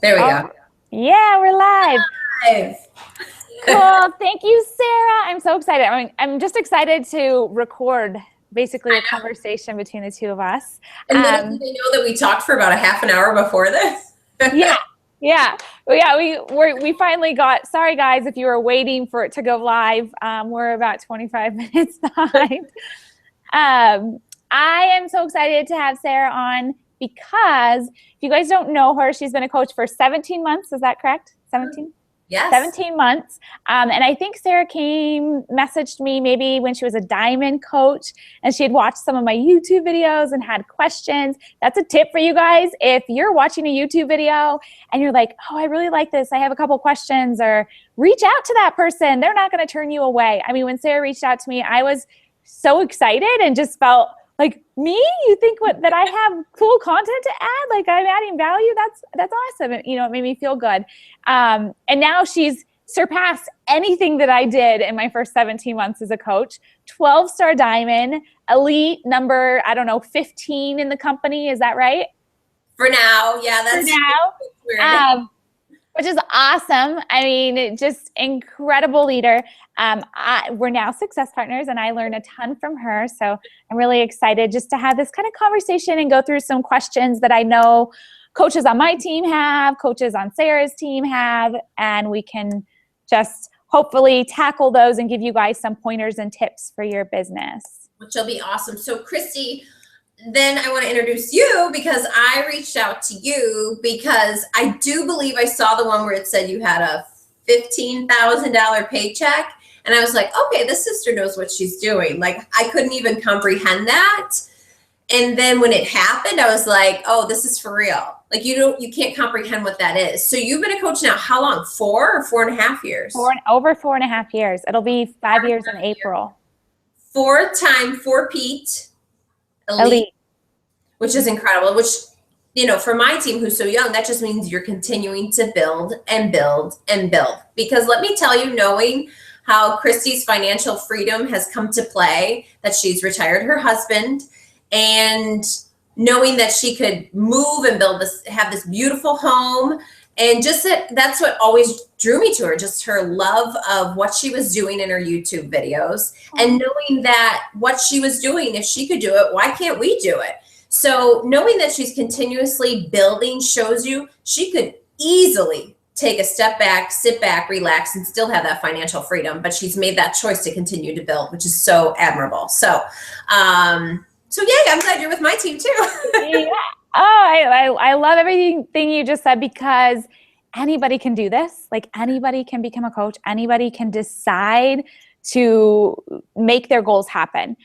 There we go. Yeah, we're live. Live. Cool. Thank you, Sarah. I'm so excited. I'm just excited to record basically a conversation between the two of us. And little did they know that we talked for about a half an hour before this. Yeah. We finally got, sorry guys, if you were waiting for it to go live, we're about 25 minutes behind. I am so excited to have Sarah on because if you guys don't know her, she's been a coach for 17 months. Is that correct? 17? Yes. 17 months. And I think Sarah messaged me maybe when she was a diamond coach and she had watched some of my YouTube videos and had questions. That's a tip for you guys. If you're watching a YouTube video and you're like, oh, I really like this, I have a couple questions, or reach out to that person. They're not going to turn you away. I mean, when Sarah reached out to me, I was so excited and just felt like, me? You think that I have cool content to add? Like I'm adding value? That's awesome. And, it made me feel good. And now she's surpassed anything that I did in my first 17 months as a coach. 12-star diamond, elite number, 15 in the company. Is that right? For now. Yeah, that's for now. Which is awesome. I mean, just incredible leader. We're now success partners and I learned a ton from her. So I'm really excited just to have this kind of conversation and go through some questions that I know coaches on my team have, coaches on Sarah's team have, and we can just hopefully tackle those and give you guys some pointers and tips for your business. Which will be awesome. So Kristi, then I want to introduce you because I reached out to you because I do believe I saw the one where it said you had a $15,000 paycheck. And I was like, okay, this sister knows what she's doing. Like I couldn't even comprehend that. And then when it happened, I was like, oh, this is for real. Like you can't comprehend what that is. So you've been a coach now, how long? 4 or 4.5 years? Over 4.5 years. It'll be 5 years in April. 4-Pete. Elite. Which is incredible, which, for my team who's so young, that just means you're continuing to build and build and build. Because let me tell you, knowing how Kristi's financial freedom has come to play, that she's retired her husband, and knowing that she could move and have this beautiful home, and just that's what always drew me to her, just her love of what she was doing in her YouTube videos, and knowing that what she was doing, if she could do it, why can't we do it? So knowing that she's continuously building shows you she could easily take a step back, sit back, relax, and still have that financial freedom. But she's made that choice to continue to build, which is so admirable. So, yeah, I'm glad you're with my team too. Yeah. Oh, I love everything you just said, because anybody can do this. Like anybody can become a coach. Anybody can decide to make their goals happen.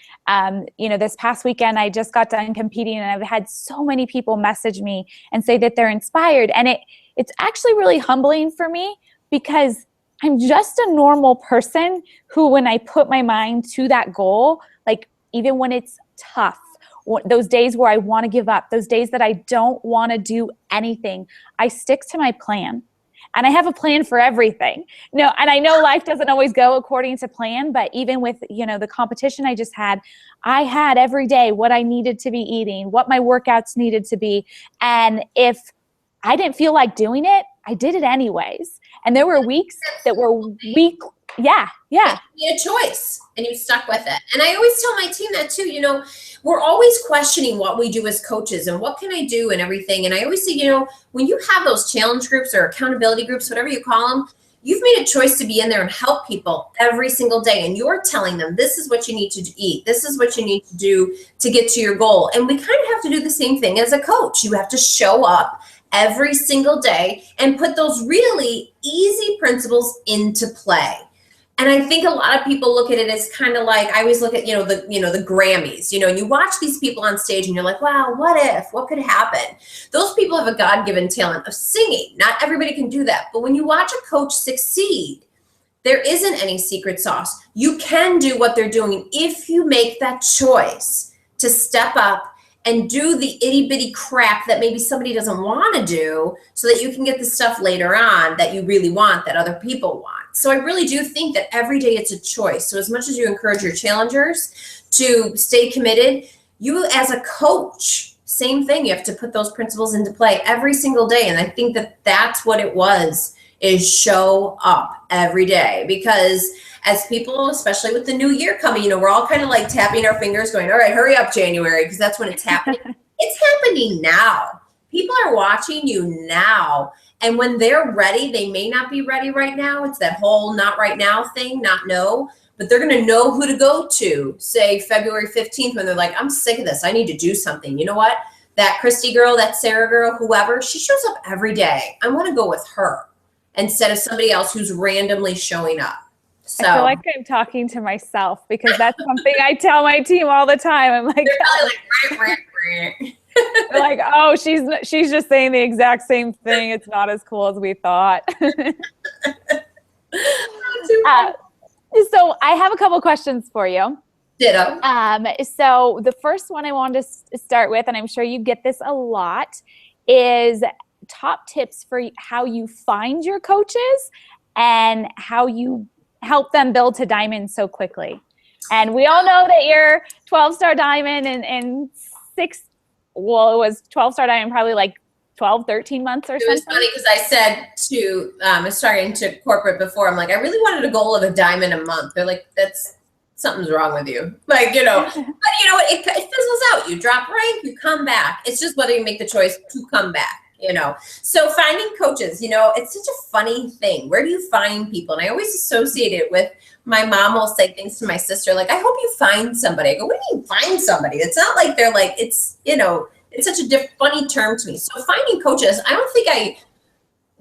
This past weekend, I just got done competing and I've had so many people message me and say that they're inspired. And it's actually really humbling for me because I'm just a normal person who, when I put my mind to that goal, like even when it's tough, those days where I want to give up, those days that I don't want to do anything, I stick to my plan. And I have a plan for everything. And I know life doesn't always go according to plan, but even with, the competition I just had, I had every day what I needed to be eating, what my workouts needed to be. And if I didn't feel like doing it, I did it anyways. And there were weeks that were weak. Yeah. You made a choice and you stuck with it. And I always tell my team that too, we're always questioning what we do as coaches and what can I do and everything. And I always say, when you have those challenge groups or accountability groups, whatever you call them, you've made a choice to be in there and help people every single day. And you're telling them, this is what you need to eat. This is what you need to do to get to your goal. And we kind of have to do the same thing as a coach. You have to show up every single day and put those really easy principles into play. And I think a lot of people look at it as kind of like, I always look at, the Grammys, and you watch these people on stage and you're like, wow, what could happen? Those people have a God-given talent of singing. Not everybody can do that. But when you watch a coach succeed, there isn't any secret sauce. You can do what they're doing if you make that choice to step up and do the itty bitty crap that maybe somebody doesn't want to do so that you can get the stuff later on that you really want, that other people want. So I really do think that every day it's a choice. So as much as you encourage your challengers to stay committed, you as a coach Same thing. You have to put those principles into play every single day. And I think that that's what it was, is show up every day. Because as people, especially with the new year coming, you know, we're all kind of like tapping our fingers going, all right, hurry up, January, because that's when it's happening. It's happening now. People are watching you now. And when they're ready, they may not be ready right now. It's that whole not right now thing, not know. But they're going to know who to go to, say February 15th, when they're like, I'm sick of this. I need to do something. You know what? That Kristi girl, that Sarah girl, whoever, she shows up every day. I want to go with her instead of somebody else who's randomly showing up. So I feel like I'm talking to myself, because that's something I tell my team all the time. I'm like, they're probably like, they're like, oh, she's just saying the exact same thing. It's not as cool as we thought. So I have a couple questions for you. Ditto. So the first one I wanted to start with, and I'm sure you get this a lot, is top tips for how you find your coaches and how you help them build to diamond so quickly. And we all know that you're 12-star diamond and it was 12-star diamond probably like 12, 13 months or something. It was funny because I said to, I was starting to corporate before, I'm like, I really wanted a goal of a diamond a month. They're like, something's wrong with you. Like, you know, but you know, it fizzles out. You drop rank, you come back. It's just whether you make the choice to come back, you know. So finding coaches, you know, it's such a funny thing. Where do you find people? And I always associate it with, my mom will say things to my sister, like, I hope you find somebody. I go, what do you mean find somebody? It's not like they're like, it's, you know, it's such a funny term to me. So finding coaches, I don't think I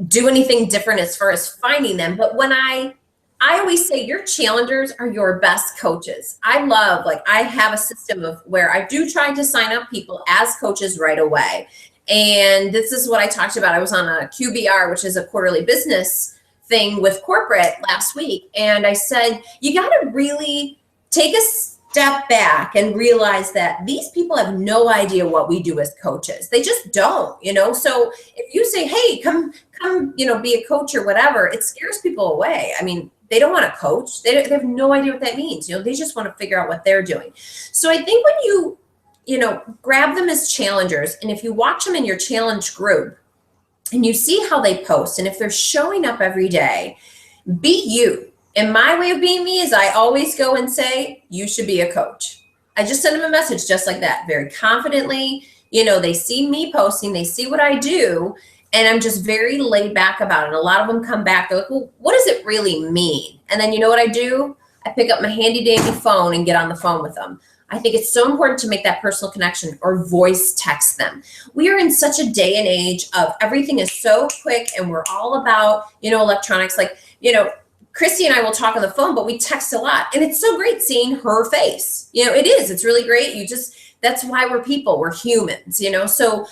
do anything different as far as finding them. But when I always say your challengers are your best coaches. I love, like, I have a system of where I do try to sign up people as coaches right away. And this is what I talked about. I was on a QBR, which is a quarterly business thing with corporate last week. And I said, you got to really take a step back and realize that these people have no idea what we do as coaches. They just don't, you know? So if you say, hey, come, you know, be a coach or whatever, it scares people away. I mean, they don't want to coach. They have no idea what that means. You know, they just want to figure out what they're doing. So I think when you know, grab them as challengers, and if you watch them in your challenge group and you see how they post, and if they're showing up every day, be you. And my way of being me is I always go and say, you should be a coach. I just send them a message just like that, very confidently. You know, they see me posting, they see what I do, and I'm just very laid back about it. And a lot of them come back, they're like, well, what does it really mean? And then you know what I do? I pick up my handy dandy phone and get on the phone with them. I think it's so important to make that personal connection or voice text them. We are in such a day and age of everything is so quick, and we're all about, you know, electronics. Like, you know, Kristi and I will talk on the phone, but we text a lot. And it's so great seeing her face. You know, it is. It's really great. That's why we're people. We're humans, you know. So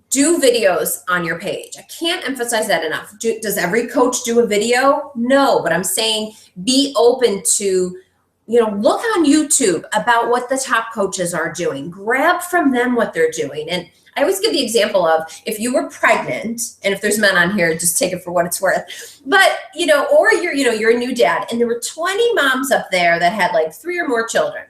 do videos on your page. I can't emphasize that enough. Does every coach do a video? No, but I'm saying be open to, you know, look on YouTube about what the top coaches are doing. Grab from them what they're doing. And I always give the example of, if you were pregnant, and if there's men on here, just take it for what it's worth. But, you know, or you're a new dad, and there were 20 moms up there that had like 3 or more children.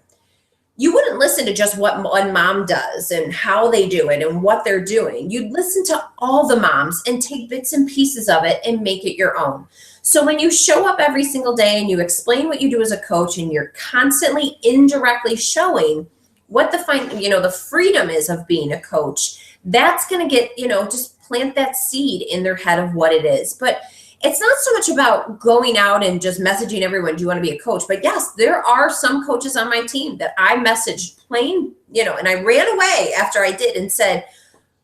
You wouldn't listen to just what one mom does and how they do it and what they're doing. You'd listen to all the moms and take bits and pieces of it and make it your own. So when you show up every single day and you explain what you do as a coach, and you're constantly indirectly showing what the freedom is of being a coach, that's going to get, you know, just plant that seed in their head of what it is. But it's not so much about going out and just messaging everyone, do you want to be a coach? But yes, there are some coaches on my team that I messaged plain, you know, and I ran away after I did and said,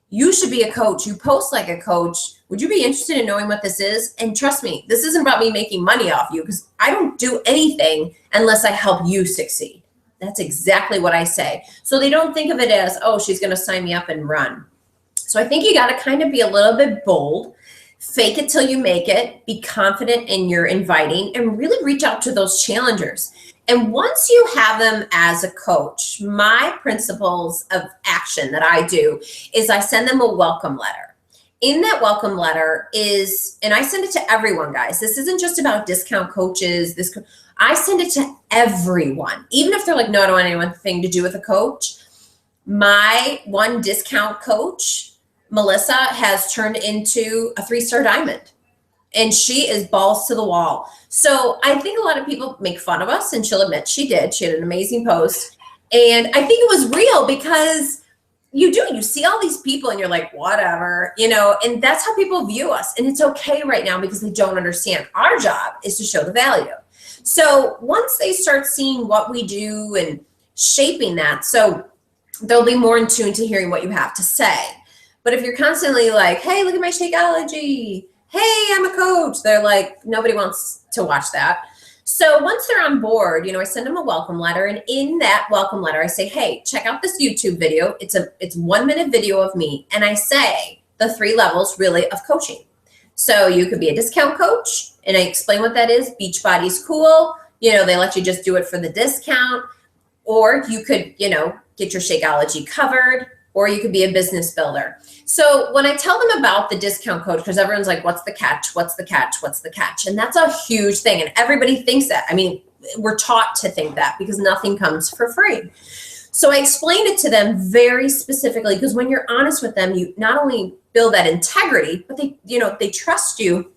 you should be a coach. You post like a coach. Would you be interested in knowing what this is? And trust me, this isn't about me making money off you, because I don't do anything unless I help you succeed. That's exactly what I say. So they don't think of it as, oh, she's going to sign me up and run. So I think you got to kind of be a little bit bold, fake it till you make it, be confident in your inviting, and really reach out to those challengers. And once you have them as a coach, my principles of action that I do is I send them a welcome letter. In that welcome letter is, and I send it to everyone, guys. This isn't just about discount coaches. I send it to everyone, even if they're like, no, I don't want anything to do with a coach. my one discount coach, Melissa, has turned into a 3-star diamond. And she is balls to the wall. So I think a lot of people make fun of us, and she'll admit she did. She had an amazing post. And I think it was real because you see all these people and you're like, whatever, and that's how people view us. And it's okay right now because they don't understand. Our job is to show the value. So once they start seeing what we do and shaping that, so they'll be more in tune to hearing what you have to say. But if you're constantly like, hey, look at my Shakeology, hey, I'm a coach, they're like, nobody wants to watch that. So once they're on board, I send them a welcome letter. And in that welcome letter, I say, hey, check out this YouTube video. It's 1-minute video of me. And I say the 3 levels really of coaching. So you could be a discount coach, and I explain what that is. Beachbody's cool. They let you just do it for the discount. Or you could, get your Shakeology covered, or you could be a business builder. So when I tell them about the discount code, because everyone's like, what's the catch? What's the catch? What's the catch? And that's a huge thing. And everybody thinks that. I mean, we're taught to think that because nothing comes for free. So I explained it to them very specifically, because when you're honest with them, you not only build that integrity, but they trust you.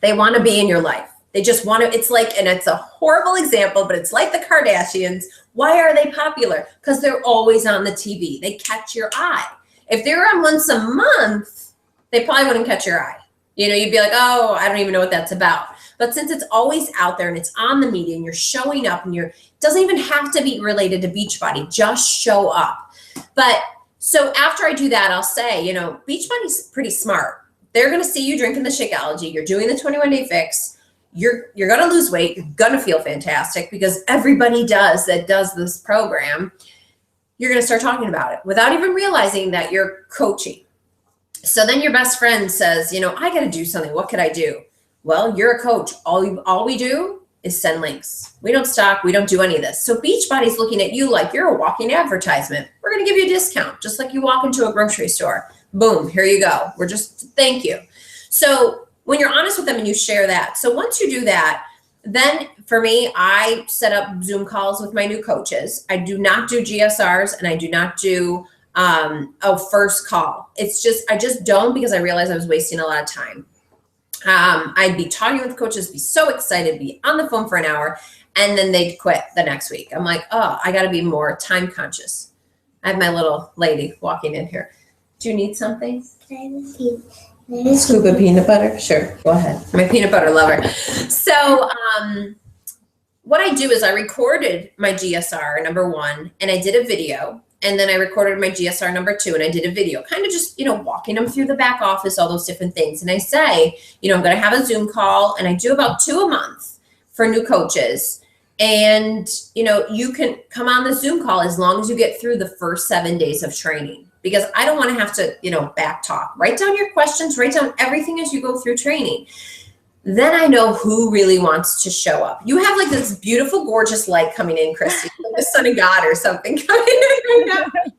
They want to be in your life. They just want to, it's like, and it's a horrible example, but it's like the Kardashians. Why are they popular? Because they're always on the TV. They catch your eye. If they were on once a month, they probably wouldn't catch your eye. You'd be like, oh, I don't even know what that's about. But since it's always out there and it's on the media and you're showing up and it doesn't even have to be related to Beachbody, just show up. But so after I do that, I'll say, Beachbody's pretty smart. They're going to see you drinking the Shakeology. You're doing the 21-day fix. You're going to lose weight. You're going to feel fantastic because everybody does this program. You're going to start talking about it without even realizing that you're coaching. So then your best friend says, I got to do something. What could I do? Well, you're a coach. All we do is send links. We don't stock. We don't do any of this. So Beachbody's looking at you like you're a walking advertisement. We're going to give you a discount, just like you walk into a grocery store. Boom, here you go. Thank you. So when you're honest with them and you share that. So once you do that, then for me, I set up Zoom calls with my new coaches. I do not do GSRs, and I do not do a first call. I just don't, because I realized I was wasting a lot of time. I'd be talking with coaches, be so excited, be on the phone for an hour, and then they'd quit the next week. I'm like, oh, I got to be more time conscious. I have my little lady walking in here. Do you need something? Scoop of peanut butter? Sure, go ahead. I'm a peanut butter lover. So what I do is I recorded my GSR number 1, and I did a video. And then I recorded my GSR number 2, and I did a video, kind of just, walking them through the back office, all those different things. And I say, I'm going to have a Zoom call, and I do about 2 a month for new coaches. And, you can come on the Zoom call as long as you get through the first 7 days of training, because I don't want to have to, back talk. Write down your questions, write down everything as you go through training. Then I know who really wants to show up. You have like this beautiful, gorgeous light coming in, Kristi, like the Son of God or something coming in right now.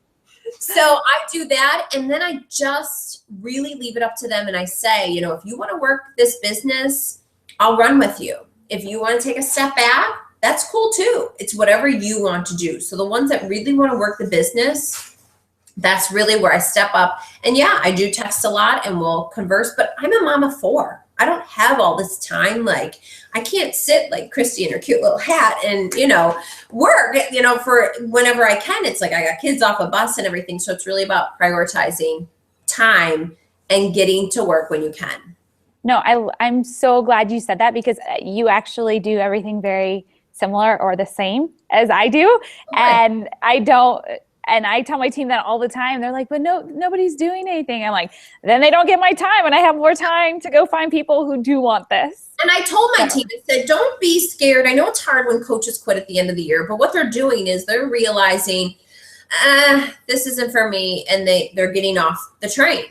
So I do that, and then I just really leave it up to them. And I say, if you want to work this business, I'll run with you. If you want to take a step back, that's cool too. It's whatever you want to do. So the ones that really want to work the business, that's really where I step up. And yeah, I do text a lot and we'll converse, but I'm a mom of 4. I don't have all this time. Like, I can't sit like Kristi in her cute little hat and, work, for whenever I can. It's like I got kids off a bus and everything. So it's really about prioritizing time and getting to work when you can. No, I'm so glad you said that, because you actually do everything very similar or the same as I do. Okay. And I tell my team that all the time. They're like, but nobody's doing anything. I'm like, then they don't get my time, and I have more time to go find people who do want this. And I told my team, I said, don't be scared. I know it's hard when coaches quit at the end of the year, but what they're doing is they're realizing, this isn't for me, and they're getting off the train.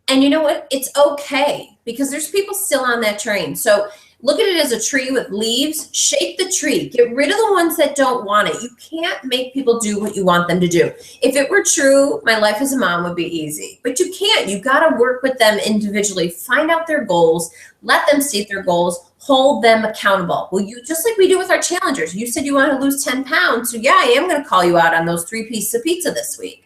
And you know what? It's okay, because there's people still on that train. So look at it as a tree with leaves. Shake the tree. Get rid of the ones that don't want it. You can't make people do what you want them to do. If it were true, my life as a mom would be easy. But you can't. You got to work with them individually. Find out their goals. Let them state their goals. Hold them accountable. Well, just like we do with our challengers. You said you want to lose 10 pounds. So yeah, I am going to call you out on those 3 pieces of pizza this week.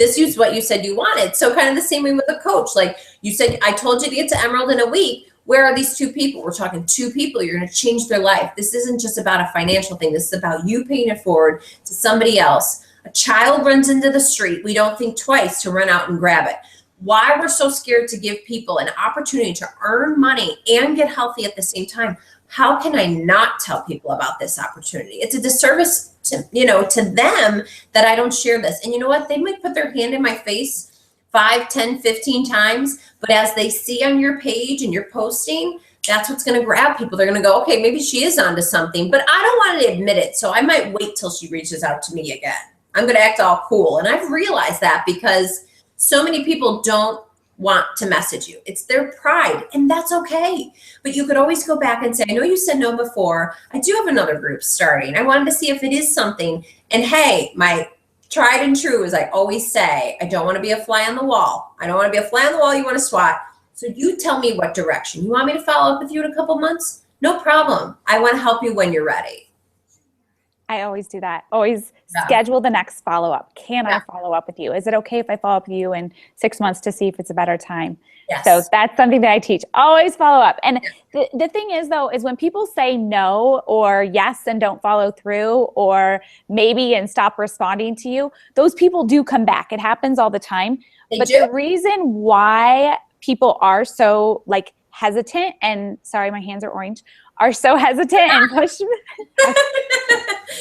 this is what you said you wanted. So kind of the same way with a coach. Like you said, I told you to get to Emerald in a week. Where are these 2 people? We're talking 2 people. You're going to change their life. This isn't just about a financial thing. This is about you paying it forward to somebody else. A child runs into the street. We don't think twice to run out and grab it. Why we're so scared to give people an opportunity to earn money and get healthy at the same time. How can I not tell people about this opportunity? It's a disservice to, to them that I don't share this. And you know what? They might put their hand in my face 5, 10, 15 times, but as they see on your page and you're posting, that's what's going to grab people. They're going to go, okay, maybe she is onto something, but I don't want to admit it. So I might wait till she reaches out to me again. I'm going to act all cool. And I've realized that because so many people don't want to message you. It's their pride, and that's okay. But you could always go back and say, I know you said no before. I do have another group starting. I wanted to see if it is something. And hey, my tried and true, as I always say, I don't want to be a fly on the wall. I don't want to be a fly on the wall you want to swat. So you tell me what direction. You want me to follow up with you in a couple months? No problem. I want to help you when you're ready. I always do that. Always schedule the next follow-up. Can I follow up with you? Is it okay if I follow up with you in 6 months to see if it's a better time? Yes. So that's something that I teach. Always follow up. And the thing is, though, is when people say no or yes and don't follow through or maybe and stop responding to you, those people do come back. It happens all the time. But the reason why people are so hesitant, and sorry, my hands are orange, are so hesitant and push.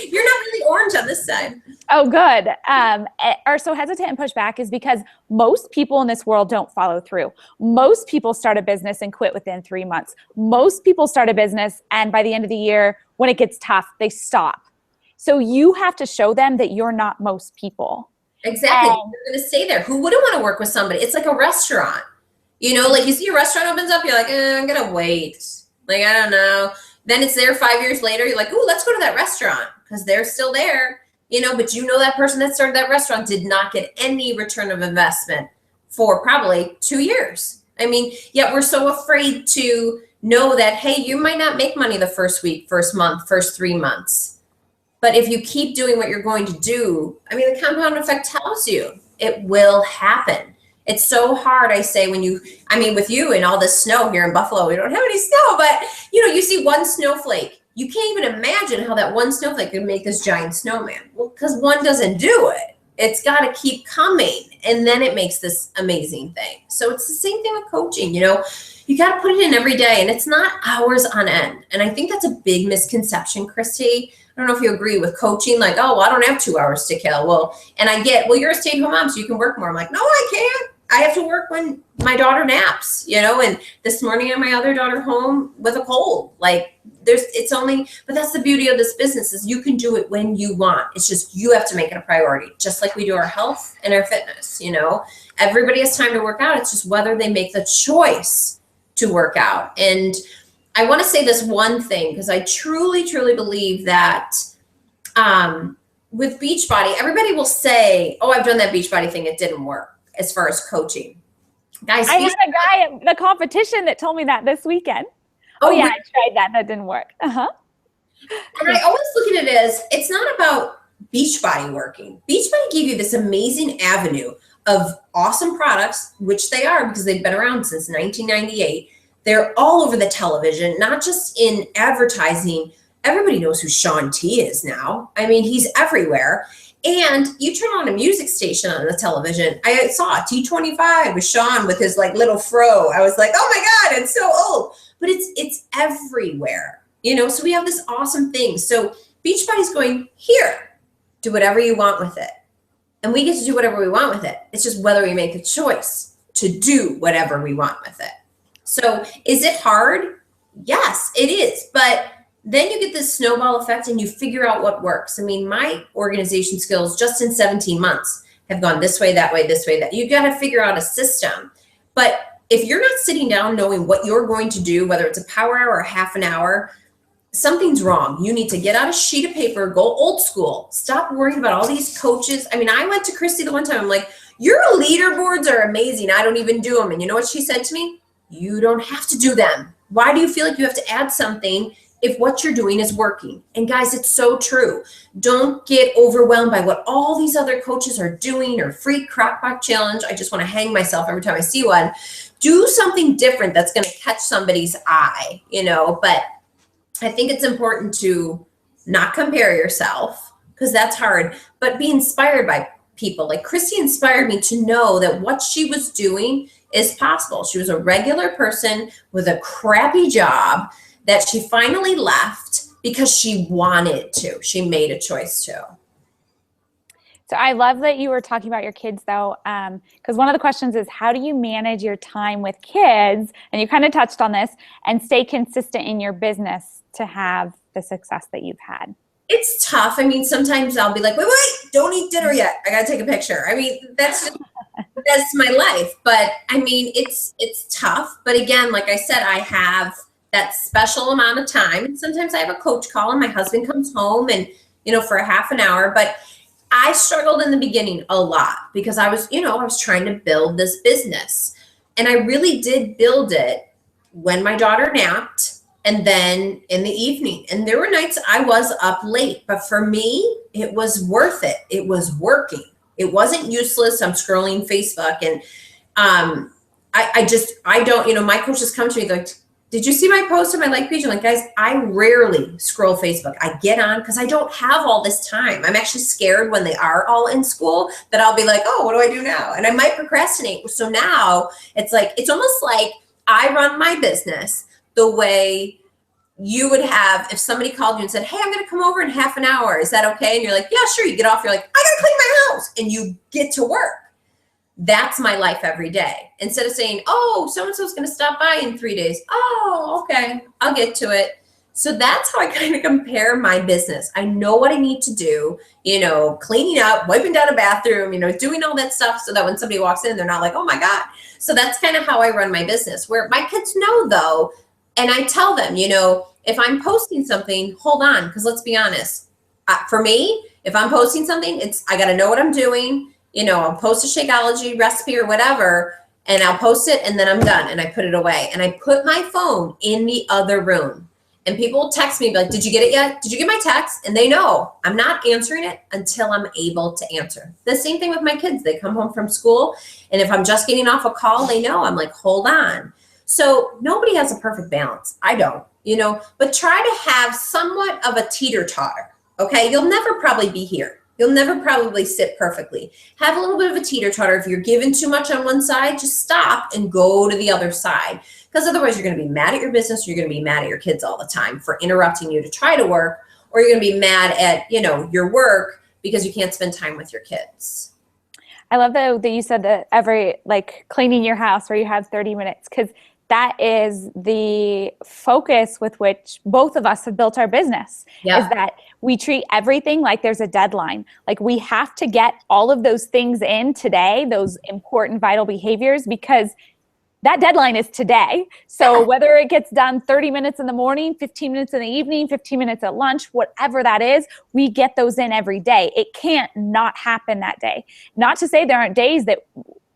You're not really orange on this side. Oh, good. Are so hesitant and push back is because most people in this world don't follow through. Most people start a business and quit within 3 months. Most people start a business and by the end of the year, when it gets tough, they stop. So you have to show them that you're not most people. Exactly. You're going to stay there. Who wouldn't want to work with somebody? It's like a restaurant. You see a restaurant opens up, you're like, I'm going to wait. I don't know. Then it's there 5 years later. You're like, ooh, let's go to that restaurant because they're still there, but that person that started that restaurant did not get any return of investment for probably 2 years. Yet we're so afraid to know that, hey, you might not make money the first week, first month, first 3 months. But if you keep doing what you're going to do, the compound effect tells you it will happen. It's so hard, I say, with you and all this snow here in Buffalo, we don't have any snow, but you see one snowflake. You can't even imagine how that one snowflake could make this giant snowman. Well, because one doesn't do it. It's got to keep coming, and then it makes this amazing thing. So it's the same thing with coaching. You got to put it in every day, and it's not hours on end. And I think that's a big misconception, Kristi. I don't know if you agree with coaching, like, oh, well, I don't have 2 hours to kill. Well, and I get, well, you're a stay-at-home mom, so you can work more. I'm like, no, I can't. I have to work when my daughter naps, and this morning I had my other daughter home with a cold. But that's the beauty of this business is you can do it when you want. It's just, you have to make it a priority, just like we do our health and our fitness, everybody has time to work out. It's just whether they make the choice to work out. And I want to say this one thing, because I truly, truly believe that, with Beachbody, everybody will say, oh, I've done that Beachbody thing. It didn't work. As far as coaching, guys, I had a guy at the competition that told me that this weekend. Oh yeah, really? I tried that. That didn't work. And I always look at it as, it's not about Beachbody working. Beachbody gave you this amazing avenue of awesome products, which they are because they've been around since 1998. They're all over the television, not just in advertising. Everybody knows who Shaun T is now. He's everywhere. And you turn on a music station on the television. I saw T25 with Shaun with his little fro. I was like, oh my God, it's so old. But it's everywhere, so we have this awesome thing. So Beachbody's going, here, do whatever you want with it. And we get to do whatever we want with it. It's just whether we make a choice to do whatever we want with it. So is it hard? Yes, it is. But then you get this snowball effect and you figure out what works. My organization skills just in 17 months have gone this way, that way, this way, that. You got to figure out a system. But if you're not sitting down knowing what you're going to do, whether it's a power hour or a half an hour, something's wrong. You need to get out a sheet of paper, go old school. Stop worrying about all these coaches. I went to Kristi the one time. I'm like, your leaderboards are amazing. I don't even do them. And you know what she said to me? You don't have to do them. Why do you feel like you have to add something if what you're doing is working. And guys, it's so true. Don't get overwhelmed by what all these other coaches are doing, or free crockpot challenge. I just want to hang myself every time I see one. Do something different that's going to catch somebody's eye, but I think it's important to not compare yourself, because that's hard, but be inspired by people. Like Kristi inspired me to know that what she was doing is possible. She was a regular person with a crappy job that she finally left because she wanted to. She made a choice to. So I love that you were talking about your kids, though, because one of the questions is, how do you manage your time with kids? And you kind of touched on this, and stay consistent in your business to have the success that you've had. It's tough. I mean, sometimes I'll be like, wait, don't eat dinner yet. I got to take a picture. I mean, that's my life. But I mean, it's tough. But again, like I said, I have that special amount of time. And sometimes I have a coach call and my husband comes home and, for a half an hour. But I struggled in the beginning a lot because I was trying to build this business. And I really did build it when my daughter napped and then in the evening. And there were nights I was up late, but for me, it was worth it. It was working. It wasn't useless. I'm scrolling Facebook and I don't, my coaches come to me like, did you see my post on my like page? I'm like, guys, I rarely scroll Facebook. I get on because I don't have all this time. I'm actually scared when they are all in school that I'll be like, oh, what do I do now? And I might procrastinate. So now it's almost like I run my business the way you would have if somebody called you and said, hey, I'm going to come over in half an hour. Is that okay? And you're like, yeah, sure. You get off. You're like, I got to clean my house. And you get to work. That's my life every day. Instead of saying, oh, so-and-so's going to stop by in 3 days. Oh, okay. I'll get to it. So that's how I kind of compare my business. I know what I need to do, cleaning up, wiping down a bathroom, doing all that stuff so that when somebody walks in, they're not like, oh my God. So that's kind of how I run my business, where my kids know though. And I tell them, if I'm posting something, hold on. Because let's be honest, for me, if I'm posting something, I got to know what I'm doing. I'll post a Shakeology recipe or whatever, and I'll post it and then I'm done and I put it away. And I put my phone in the other room. And people will text me like, did you get it yet? Did you get my text? And they know I'm not answering it until I'm able to answer. The same thing with my kids. They come home from school, and if I'm just getting off a call, they know I'm like, hold on. So nobody has a perfect balance. I don't, but try to have somewhat of a teeter-totter. Okay. You'll never probably be here. You'll never probably sit perfectly. Have a little bit of a teeter-totter. If you're giving too much on one side, just stop and go to the other side. Because otherwise you're going to be mad at your business. You're going to be mad at your kids all the time for interrupting you to try to work, or you're going to be mad at, your work because you can't spend time with your kids. I love that you said that cleaning your house where you have 30 minutes, because that is the focus with which both of us have built our business. Yeah. Is that we treat everything like there's a deadline. Like we have to get all of those things in today, those important vital behaviors, because that deadline is today. So whether it gets done 30 minutes in the morning, 15 minutes in the evening, 15 minutes at lunch, whatever that is, we get those in every day. It can't not happen that day. Not to say there aren't days that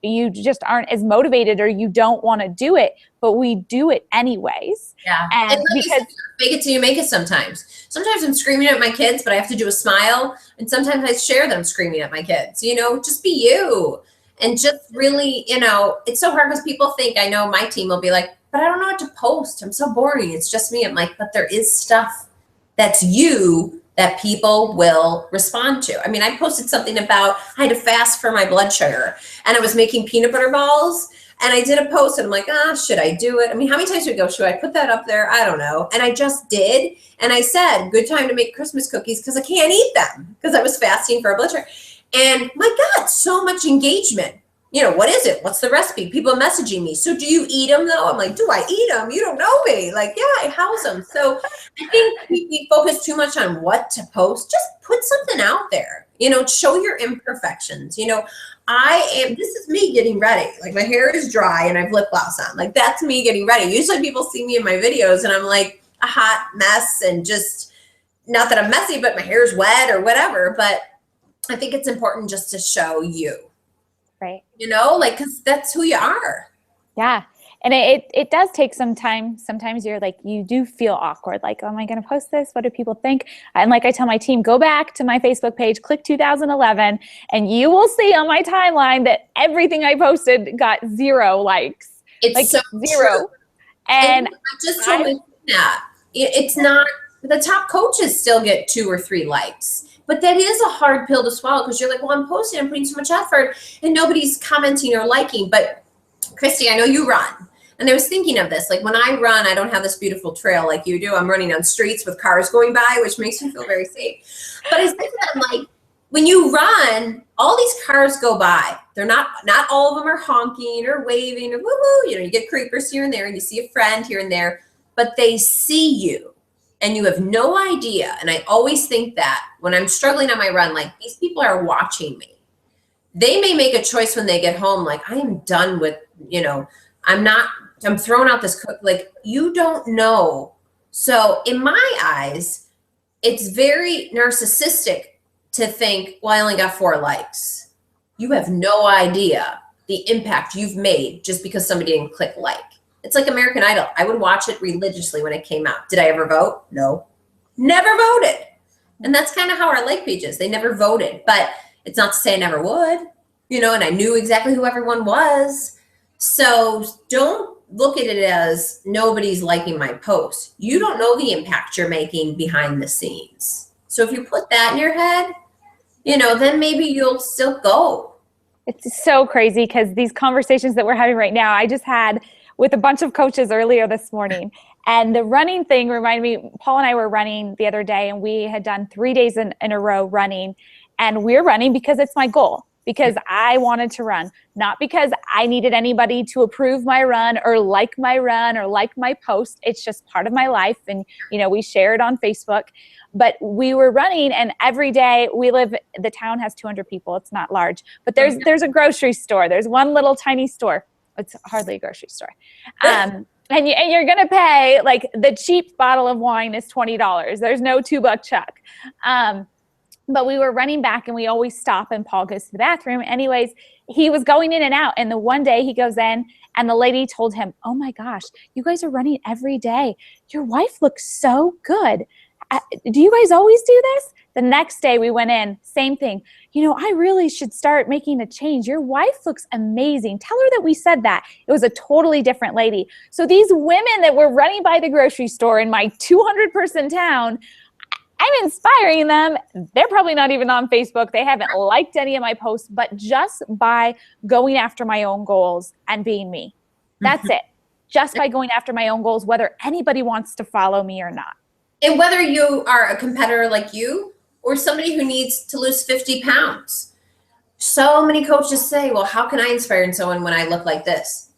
you just aren't as motivated or you don't want to do it, but we do it anyways. Yeah. And because fake it till you make it sometimes. Sometimes I'm screaming at my kids, but I have to do a smile. And sometimes I share them screaming at my kids, just be you. And just really, it's so hard because people think, I know my team will be like, but I don't know what to post. I'm so boring. It's just me. I'm like, but there is stuff that's you that people will respond to. I mean, I posted something about I had to fast for my blood sugar and I was making peanut butter balls, and I did a post and I'm like, should I do it? I mean, how many times do we go, should I put that up there? I don't know. And I just did. And I said, good time to make Christmas cookies because I can't eat them because I was fasting for a blood sugar. And my God, so much engagement. What is it? What's the recipe? People are messaging me. So do you eat them though? I'm like, do I eat them? You don't know me. Like, yeah, I house them. So I think we focus too much on what to post. Just put something out there, show your imperfections. This is me getting ready. Like my hair is dry and I have lip gloss on. Like that's me getting ready. Usually people see me in my videos and I'm like a hot mess and just, not that I'm messy, but my hair is wet or whatever. But I think it's important just to show you. Right. Because that's who you are. Yeah. And it does take some time. Sometimes you do feel awkward. Like, oh, am I going to post this? What do people think? And like I tell my team, go back to my Facebook page, click 2011, and you will see on my timeline that everything I posted got 0 likes. It's like so 0. true. And I just told me that it's not, the top coaches still get 2 or 3 likes. But that is a hard pill to swallow because you're like, well, I'm posting, I'm putting so much effort and nobody's commenting or liking. But Kristi, I know you run. And I was thinking of this, like when I run, I don't have this beautiful trail like you do. I'm running on streets with cars going by, which makes me feel very safe. But I think that like when you run, all these cars go by. They're not all of them are honking or waving or woo-woo. You know, you get creepers here and there and you see a friend here and there, but they see you and you have no idea. And I always think that when I'm struggling on my run, like these people are watching me. They may make a choice when they get home, like I am done with, you know, I'm throwing out this cook, like you don't know. So in my eyes, it's very narcissistic to think, well, I only got 4 likes. You have no idea the impact you've made just because somebody didn't click like. It's like American Idol. I would watch it religiously when it came out. Did I ever vote? No. Never voted. And that's kind of how our like page is. They never voted, but it's not to say I never would, you know, and I knew exactly who everyone was. So don't look at it as nobody's liking my post. You don't know the impact you're making behind the scenes. So if you put that in your head, you know, then maybe you'll still go. It's so crazy because these conversations that we're having right now, I just had with a bunch of coaches earlier this morning. And the running thing reminded me, Paul and I were running the other day and we had done 3 days in a row running. And we're running because it's my goal, because I wanted to run, not because I needed anybody to approve my run or like my post. It's just part of my life. And, you know, we share it on Facebook. But we were running, and every day the town has 200 people. It's not large, but there's a grocery store. There's one little tiny store. It's hardly a grocery store. And you're going to pay, like the cheap bottle of wine is $20. There's no $2 chuck. But we were running back and we always stop and Paul goes to the bathroom. Anyways, he was going in and out. And the one day he goes in and the lady told him, oh my gosh, you guys are running every day. Your wife looks so good. Do you guys always do this? The next day we went in, same thing. You know, I really should start making a change. Your wife looks amazing. Tell her that we said that. It was a totally different lady. So these women that were running by the grocery store in my 200-person town, I'm inspiring them. They're probably not even on Facebook. They haven't liked any of my posts, but just by going after my own goals and being me. That's it. Just by going after my own goals, whether anybody wants to follow me or not. And whether you are a competitor like you or somebody who needs to lose 50 pounds. So many coaches say, well, how can I inspire someone when I look like this?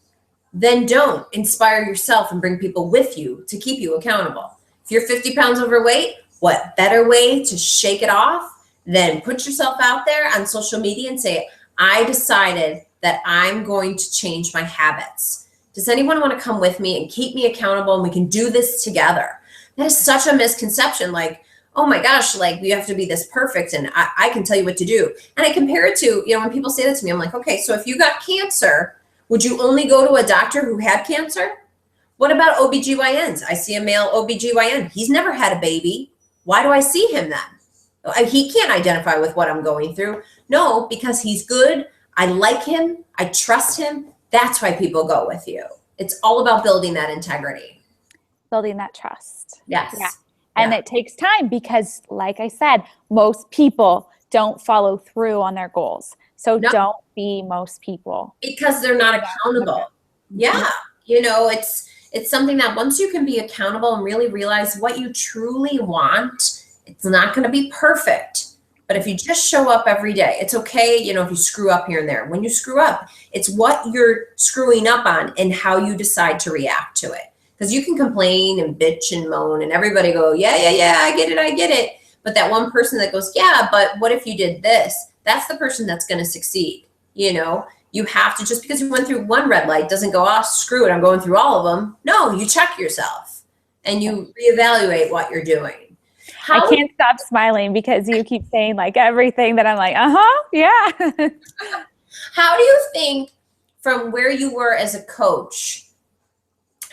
Then don't inspire yourself and bring people with you to keep you accountable. If you're 50 pounds overweight, what better way to shake it off than put yourself out there on social media and say, I decided that I'm going to change my habits. Does anyone want to come with me and keep me accountable and we can do this together? That is such a misconception. Like, oh my gosh, like we have to be this perfect and I can tell you what to do. And I compare it to, you know, when people say that to me, I'm like, okay, so if you got cancer, would you only go to a doctor who had cancer? What about OBGYNs? I see a male OBGYN. He's never had a baby. Why do I see him then? He can't identify with what I'm going through. No, because he's good. I like him. I trust him. That's why people go with you. It's all about building that integrity. Building that trust. Yes. Yeah. And it takes time because, like I said, most people don't follow through on their goals. So don't be most people. Because they're not accountable. Yeah. You know, it's something that once you can be accountable and really realize what you truly want, it's not going to be perfect. But if you just show up every day, it's okay, you know, if you screw up here and there. When you screw up, it's what you're screwing up on and how you decide to react to it. Because you can complain and bitch and moan and everybody go, yeah, I get it. But that one person that goes, yeah, but what if you did this? That's the person that's going to succeed. You know, you have to, just because you went through one red light doesn't go, oh, screw it, I'm going through all of them. No, you check yourself and you reevaluate what you're doing. I can't stop smiling because you keep saying like everything that I'm like, yeah. How do you think from where you were as a coach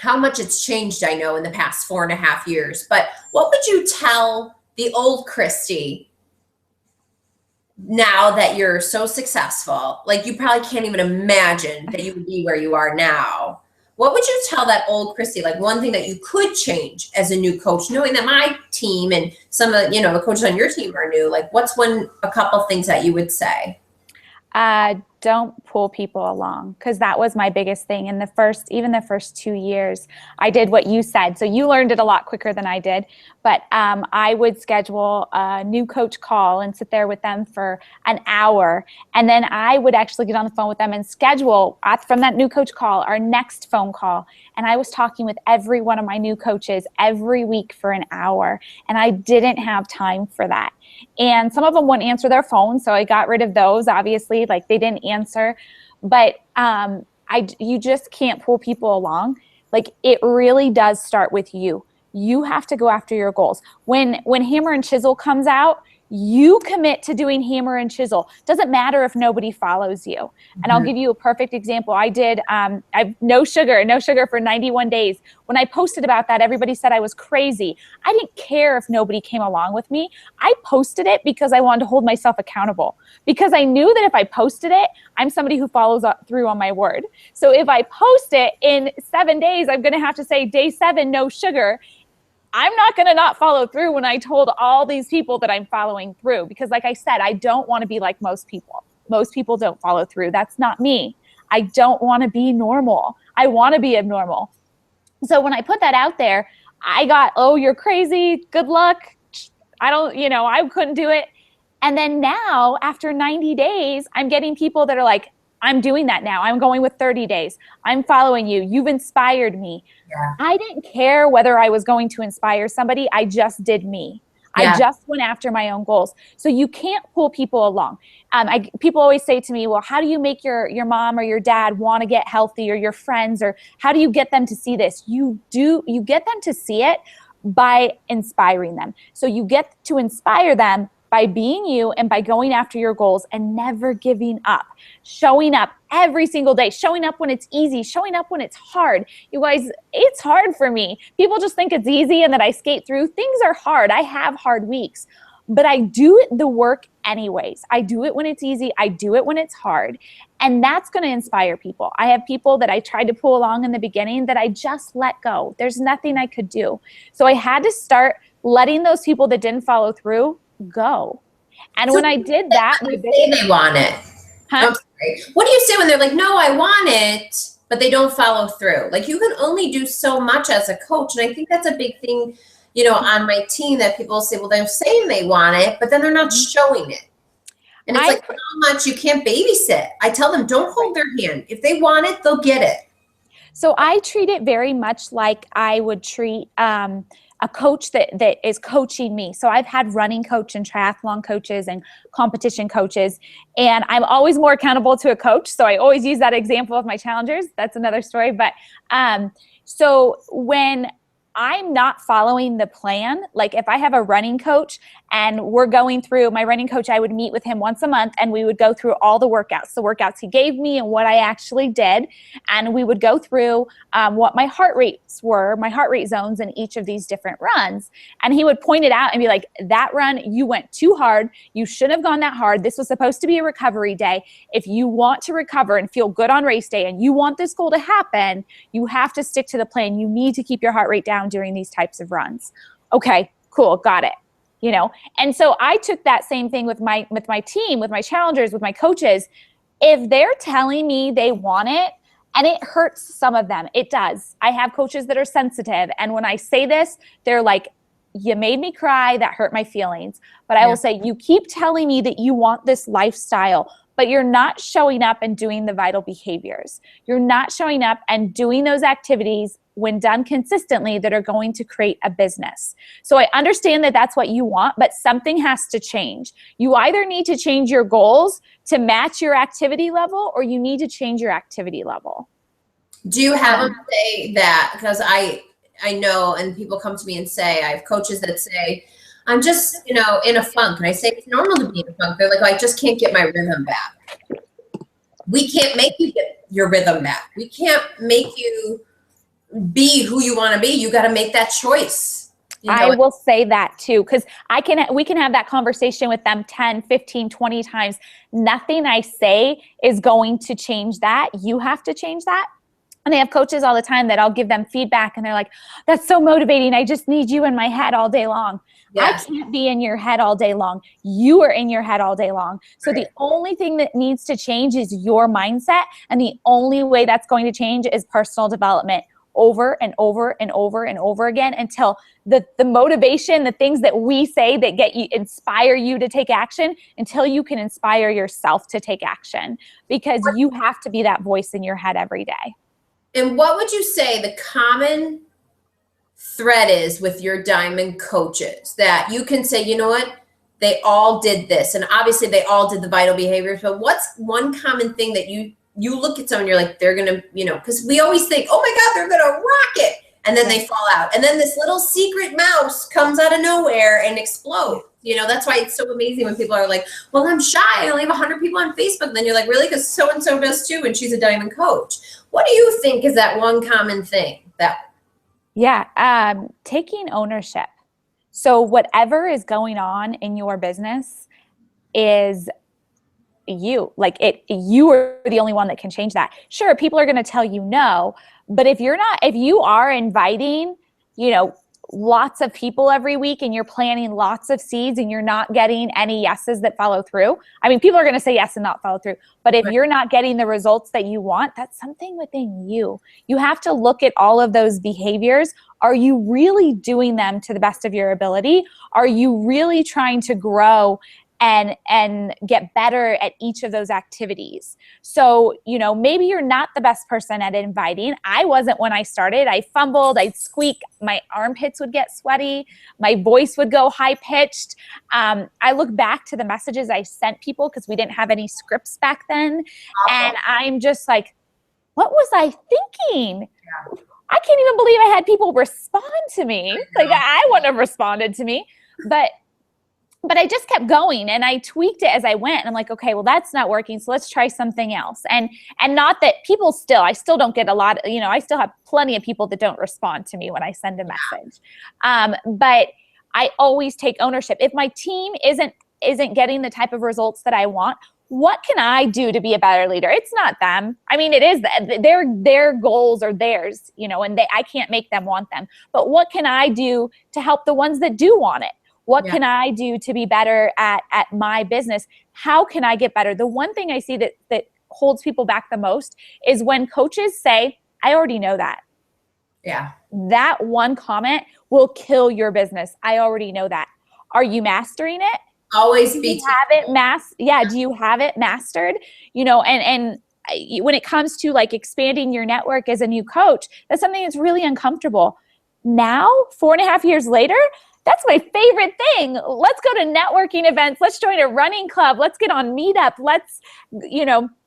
how much it's changed, I know, in the past 4.5 years, but what would you tell the old Kristi now that you're so successful? Like, you probably can't even imagine that you would be where you are now. What would you tell that old Kristi? Like, one thing that you could change as a new coach, knowing that my team and some of, you know, the coaches on your team are new. Like, what's a couple things that you would say? Don't pull people along, because that was my biggest thing. In even the first 2 years, I did what you said. So you learned it a lot quicker than I did. But I would schedule a new coach call and sit there with them for an hour. And then I would actually get on the phone with them and schedule from that new coach call our next phone call. And I was talking with every one of my new coaches every week for an hour. And I didn't have time for that. And some of them wouldn't answer their phone, so I got rid of those, obviously, like they didn't answer. But you just can't pull people along. Like, it really does start with you. You have to go after your goals. When Hammer and Chisel comes out, you commit to doing Hammer and Chisel. Doesn't matter if nobody follows you. And I'll give you a perfect example. I did I've no sugar for 91 days. When I posted about that, everybody said I was crazy. I didn't care if nobody came along with me. I posted it because I wanted to hold myself accountable, because I knew that if I posted it, I'm somebody who follows through on my word. So if I post it in 7 days, I'm going to have to say day 7, no sugar. I'm not going to not follow through when I told all these people that I'm following through, because like I said, I don't want to be like most people. Most people don't follow through. That's not me. I don't want to be normal. I want to be abnormal. So when I put that out there, I got, oh, you're crazy. Good luck. I couldn't do it. And then now, after 90 days, I'm getting people that are like, I'm doing that now. I'm going with 30 days. I'm following you. You've inspired me. Yeah. I didn't care whether I was going to inspire somebody. I just did me. Yeah. I just went after my own goals. So you can't pull people along. People always say to me, well, how do you make your mom or your dad want to get healthy, or your friends, or how do you get them to see this? You get them to see it by inspiring them. So you get to inspire them by being you and by going after your goals and never giving up, showing up every single day, showing up when it's easy, showing up when it's hard. You guys, it's hard for me. People just think it's easy and that I skate through. Things are hard. I have hard weeks, but I do the work anyways. I do it when it's easy. I do it when it's hard. And that's going to inspire people. I have people that I tried to pull along in the beginning that I just let go. There's nothing I could do. So I had to start letting those people that didn't follow through go. And when I did that, they say they want it. Huh? What do you say when they're like, no, I want it, but they don't follow through? Like, you can only do so much as a coach. And I think that's a big thing, on my team, that people say, well, they're saying they want it, but then they're not showing it. And it's like, how much you can't babysit. I tell them, don't hold their hand. If they want it, they'll get it. So I treat it very much like I would treat a coach that is coaching me. So I've had running coach and triathlon coaches and competition coaches, and I'm always more accountable to a coach. So I always use that example of my challengers. That's another story. But so when I'm not following the plan, like if I have a running coach and we're going through, my running coach, I would meet with him once a month and we would go through all the workouts he gave me and what I actually did. And we would go through what my heart rates were, my heart rate zones in each of these different runs. And he would point it out and be like, that run, you went too hard. You shouldn't have gone that hard. This was supposed to be a recovery day. If you want to recover and feel good on race day and you want this goal to happen, you have to stick to the plan. You need to keep your heart rate down during these types of runs. Okay, cool, got it. And so I took that same thing with my team, with my challengers, with my coaches. If they're telling me they want it, and it hurts some of them, it does. I have coaches that are sensitive, and when I say this, they're like, you made me cry, that hurt my feelings. But I will say, you keep telling me that you want this lifestyle, but you're not showing up and doing the vital behaviors. You're not showing up and doing those activities when done consistently that are going to create a business. So I understand that that's what you want, but something has to change. You either need to change your goals to match your activity level, or you need to change your activity level. Do you have them say that? Because I know, and people come to me and say, I have coaches that say, I'm just, in a funk. And I say, it's normal to be in a funk. They're like, I just can't get my rhythm back. We can't make you get your rhythm back. We can't make you be who you want to be. You got to make that choice. I will say that too, because we can have that conversation with them 10, 15, 20 times. Nothing I say is going to change that. You have to change that. And I have coaches all the time that I'll give them feedback and they're like, that's so motivating. I just need you in my head all day long. Yes. I can't be in your head all day long. You are in your head all day long. So the only thing that needs to change is your mindset. And the only way that's going to change is personal development over and over and over and over again until the motivation, the things that we say that inspire you to take action, until you can inspire yourself to take action, because you have to be that voice in your head every day. And what would you say the common thread is with your diamond coaches that you can say, you know what, they all did this, and obviously they all did the vital behaviors, but what's one common thing that you look at someone, you're like, they're going to, because we always think, oh my God, they're going to rock it. And then they fall out. And then this little secret mouse comes out of nowhere and explodes. That's why it's so amazing when people are like, well, I'm shy. I only have 100 people on Facebook. And then you're like, really? Because so-and-so does too. And she's a diamond coach. What do you think is that one common thing taking ownership. So whatever is going on in your business is you. You are the only one that can change that. Sure, people are going to tell you no, but if you are inviting, lots of people every week and you're planting lots of seeds and you're not getting any yeses that follow through. I mean, people are going to say yes and not follow through, but if you're not getting the results that you want, that's something within you. You have to look at all of those behaviors. Are you really doing them to the best of your ability? Are you really trying to grow and get better at each of those activities? So, maybe you're not the best person at inviting. I wasn't when I started. I fumbled, I'd squeak, my armpits would get sweaty, my voice would go high pitched. I look back to the messages I sent people because we didn't have any scripts back then. And I'm just like, what was I thinking? Yeah. I can't even believe I had people respond to me. I wouldn't have responded to me, but I just kept going and I tweaked it as I went. And I'm like, okay, well, that's not working. So let's try something else. And not that I still don't get a lot, I still have plenty of people that don't respond to me when I send a message. But I always take ownership. If my team isn't getting the type of results that I want, what can I do to be a better leader? It's not them. I mean, it is their goals are theirs, and I can't make them want them. But what can I do to help the ones that do want it? What can I do to be better at my business? How can I get better? The one thing I see that holds people back the most is when coaches say, I already know that. Yeah. That one comment will kill your business. I already know that. Are you mastering it? Always do be. You have it do you have it mastered? And when it comes to expanding your network as a new coach, that's something that's really uncomfortable. Now, 4.5 years later, that's my favorite thing. Let's go to networking events. Let's join a running club. Let's get on Meetup. Let's,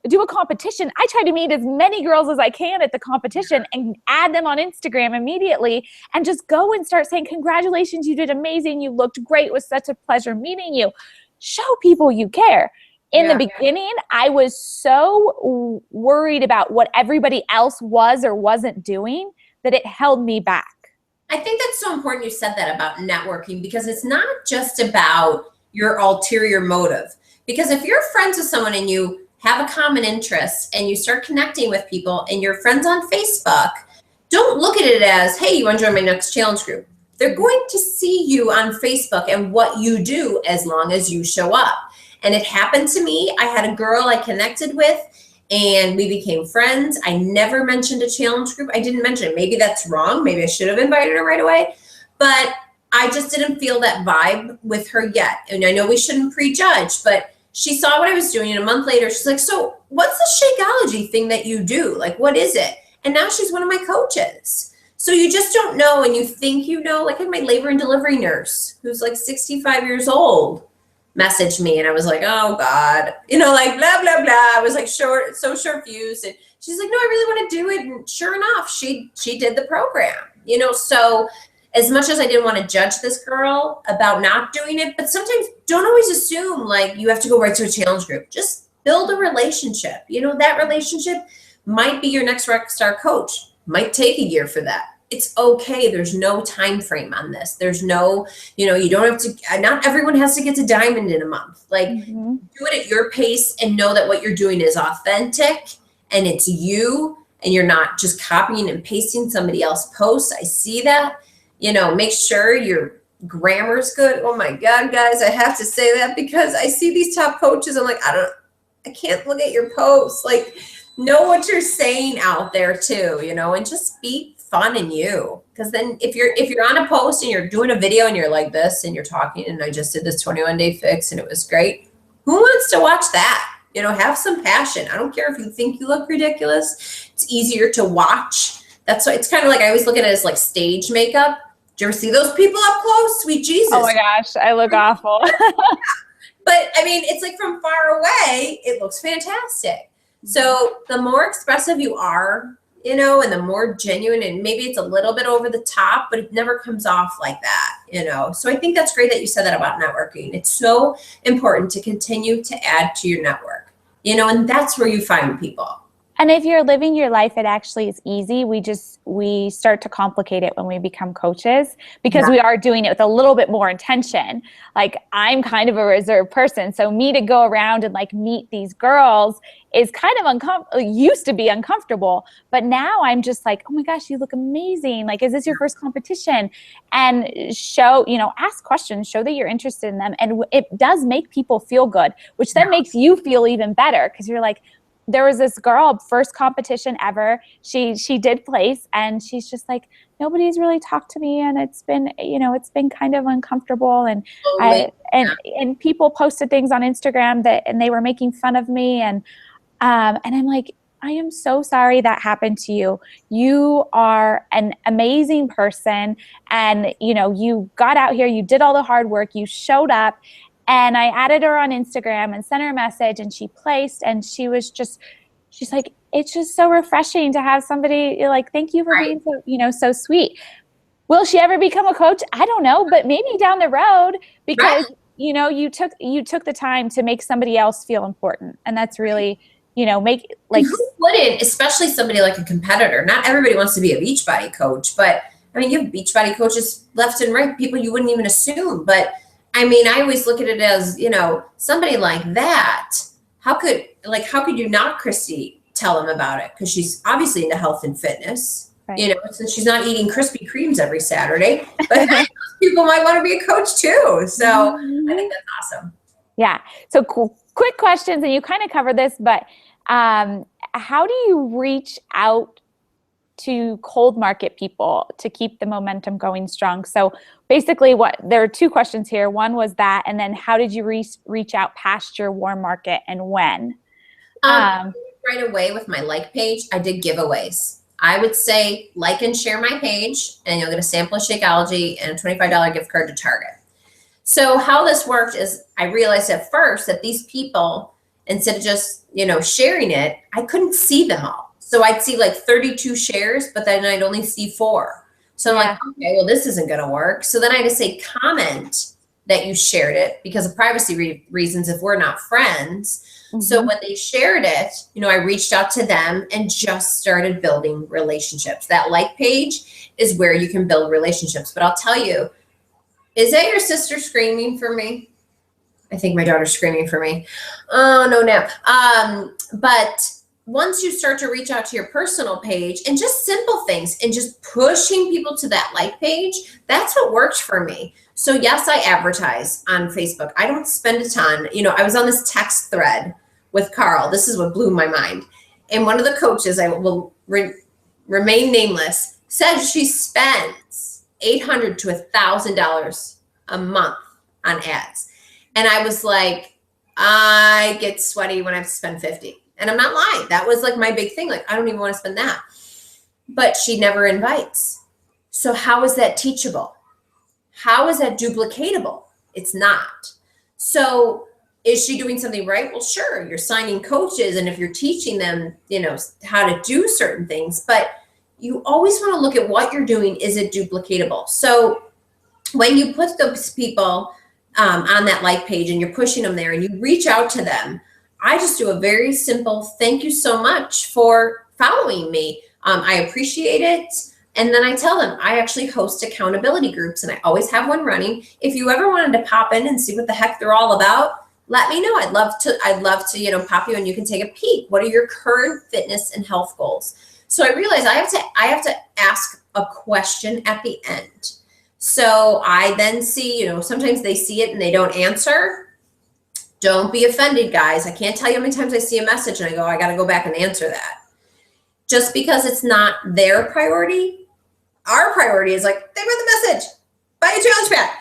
do a competition. I try to meet as many girls as I can at the competition and add them on Instagram immediately and just go and start saying, congratulations, you did amazing. You looked great. It was such a pleasure meeting you. Show people you care. In the beginning, I was so worried about what everybody else was or wasn't doing that it held me back. I think that's so important you said that about networking, because it's not just about your ulterior motive. Because if you're friends with someone and you have a common interest and you start connecting with people and you're friends on Facebook, don't look at it as, hey, you want to join my next challenge group. They're going to see you on Facebook and what you do as long as you show up. And it happened to me. I had a girl I connected with and we became friends. I never mentioned a challenge group. I didn't mention it. Maybe that's wrong. Maybe I should have invited her right away. But I just didn't feel that vibe with her yet. And I know we shouldn't prejudge, but she saw what I was doing. And a month later, she's like, so what's the Shakeology thing that you do? What is it? And now she's one of my coaches. So you just don't know. And you think you know. I had my labor and delivery nurse who's 65 years old messaged me, and I was like, oh God, blah, blah, blah. I was so short fused. And she's like, no, I really want to do it. And sure enough, she did the program, so as much as I didn't want to judge this girl about not doing it, but sometimes don't always assume you have to go right to a challenge group. Just build a relationship. That relationship might be your next rockstar coach, Might take a year for that. It's okay. There's no time frame on this. There's no, you don't have to, not everyone has to get to diamond in a month. Like do it at your pace and know that what you're doing is authentic and it's you, and you're not just copying and pasting somebody else's posts. I see that, make sure your grammar's good. Oh my God, guys, I have to say that because I see these top coaches. I'm like, I can't look at your posts. Like, know what you're saying out there too, and just be fun in you. Because then if you're on a post and you're doing a video and you're like this and you're talking and I just did this 21-day fix and it was great, who wants to watch that? Have some passion. I don't care if you think you look ridiculous. It's easier to watch. That's why it's kind of like I always look at it as like stage makeup. Do you ever see those people up close? Sweet Jesus. Oh my gosh, I look awful. But I mean, it's like from far away, it looks fantastic. So the more expressive you are, and the more genuine, and maybe it's a little bit over the top, but it never comes off like that, So I think that's great that you said that about networking. It's so important to continue to add to your network, and that's where you find people. And if you're living your life, it actually is easy. We start to complicate it when we become coaches because we are doing it with a little bit more intention. Like I'm kind of a reserved person. So me to go around and like meet these girls is kind of used to be uncomfortable. But now I'm just like, oh my gosh, you look amazing. Like, is this your first competition? And show, ask questions, show that you're interested in them. And it does make people feel good, which then makes you feel even better because you're like, there was this girl, first competition ever. She did place, and she's just like, nobody's really talked to me, and it's been kind of uncomfortable. And and people posted things on Instagram and they were making fun of me, and I'm like, I am so sorry that happened to you. You are an amazing person, and you got out here, you did all the hard work, you showed up. And I added her on Instagram and sent her a message, and she placed, and she's like, it's just so refreshing to have somebody like, thank you for being so, so sweet. Will she ever become a coach? I don't know, but maybe down the road because, you took the time to make somebody else feel important. And that's really, make like. Who wouldn't, especially somebody like a competitor. Not everybody wants to be a Beachbody coach, but I mean, you have Beachbody coaches left and right, people you wouldn't even assume, but I mean, I always look at it as, somebody like that, how could you not, Kristi, tell them about it? Because she's obviously into health and fitness, since she's not eating Krispy Kremes every Saturday, but people might want to be a coach too. So I think that's awesome. Yeah. So quick questions, and you kind of covered this, but how do you reach out to cold market people to keep the momentum going strong? So basically there are two questions here. One was that, and then how did you reach out past your warm market and when? Right away with my like page, I did giveaways. I would say like and share my page and you'll get a sample of Shakeology and a $25 gift card to Target. So how this worked is I realized at first that these people, instead of just, sharing it, I couldn't see them all. So I'd see like 32 shares, but then I'd only see 4. So I'm like, okay, well, this isn't going to work. So then I just say comment that you shared it because of privacy reasons if we're not friends. Mm-hmm. So when they shared it, I reached out to them and just started building relationships. That like page is where you can build relationships. But I'll tell you, is that your sister screaming for me? I think my daughter's screaming for me. Oh, no nap. But once you start to reach out to your personal page and just simple things and just pushing people to that like page, that's what works for me. So yes, I advertise on Facebook. I don't spend a ton. I was on this text thread with Carl. This is what blew my mind. And one of the coaches, I will remain nameless, said she spends $800 to $1,000 a month on ads. And I was like, I get sweaty when I have to spend $50. And I'm not lying. That was like my big thing. Like, I don't even want to spend that. But she never invites. So how is that teachable? How is that duplicatable? It's not. So is she doing something right? Well, sure. You're signing coaches. And if you're teaching them, how to do certain things, but you always want to look at what you're doing. Is it duplicatable? So when you put those people on that like page and you're pushing them there and you reach out to them, I just do a very simple, thank you so much for following me. I appreciate it. And then I tell them I actually host accountability groups, and I always have one running. If you ever wanted to pop in and see what the heck they're all about, let me know. I'd love to, you know, pop you and you can take a peek. What are your current fitness and health goals? So I realized I have to ask a question at the end. So I then see, you know, sometimes they see it and they don't answer. Don't be offended, guys. I can't tell you how many times I see a message and I go, I got to go back and answer that. Just because it's not their priority, our priority is like, they read the message, buy a challenge pack.